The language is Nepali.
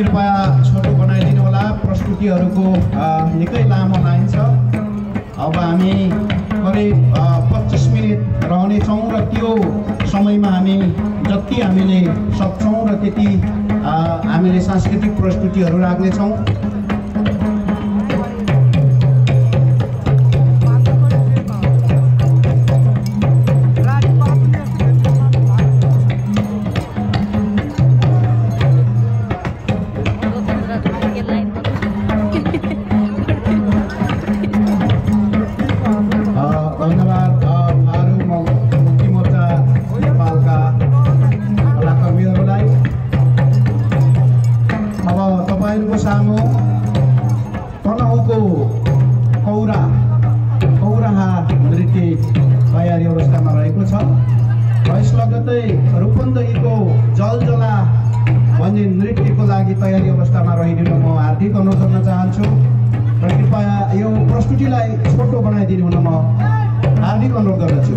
कृपया छोटो बनाइदिनु होला। प्रस्तुतिहरूको निकै लामो लाइन छ। अब हामी करिब 25 मिनट रहनेछौँ र त्यो समयमा हामी जति हामीले सक्छौँ र त्यति हामीले सांस्कृतिक प्रस्तुतिहरू राख्नेछौँ। सामु तनहुको कौराहा नृत्य तयारी अवस्थामा रहेको छ र यस लगत्तै रूपन्देहीको जलजला भन्ने नृत्यको लागि तयारी अवस्थामा रहिदिनु म हार्दिक अनुरोध गर्न चाहन्छु र कृपया यो प्रस्तुतिलाई छोटो बनाइदिनु हुन म हार्दिक अनुरोध गर्दछु।